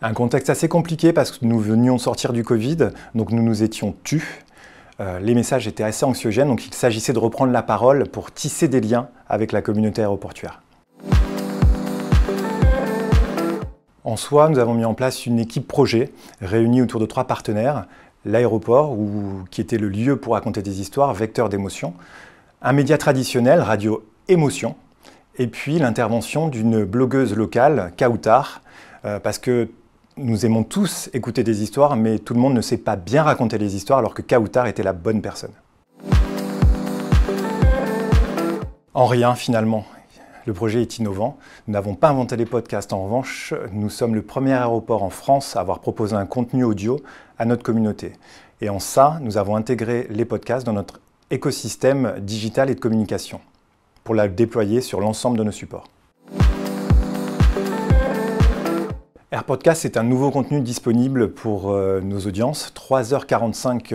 Un contexte assez compliqué parce que nous venions de sortir du Covid, donc nous nous étions tus. Les messages étaient assez anxiogènes, donc il s'agissait de reprendre la parole pour tisser des liens avec la communauté aéroportuaire. En soi, nous avons mis en place une équipe projet réunie autour de 3 partenaires. L'aéroport, qui était le lieu pour raconter des histoires, vecteur d'émotion. Un média traditionnel, Radio Émotion. Et puis l'intervention d'une blogueuse locale, Kautar, parce que nous aimons tous écouter des histoires, mais tout le monde ne sait pas bien raconter les histoires, alors que Kautar était la bonne personne. En rien, finalement. Le projet est innovant. Nous n'avons pas inventé les podcasts. En revanche, nous sommes le premier aéroport en France à avoir proposé un contenu audio à notre communauté. Et en ça, nous avons intégré les podcasts dans notre écosystème digital et de communication pour la déployer sur l'ensemble de nos supports. Air Podcast, c'est un nouveau contenu disponible pour nos audiences. 3h45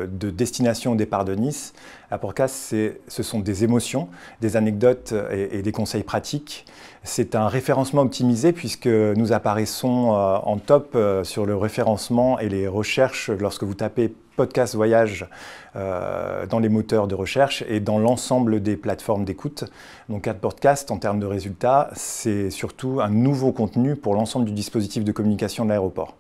de destination au départ de Nice. Air Podcast, ce sont des émotions, des anecdotes et des conseils pratiques. C'est un référencement optimisé puisque nous apparaissons en top sur le référencement et les recherches lorsque vous tapez podcast voyage dans les moteurs de recherche et dans l'ensemble des plateformes d'écoute. Donc Air Podcast, en termes de résultats, c'est surtout un nouveau contenu pour l'ensemble du dispositif de communication de l'aéroport.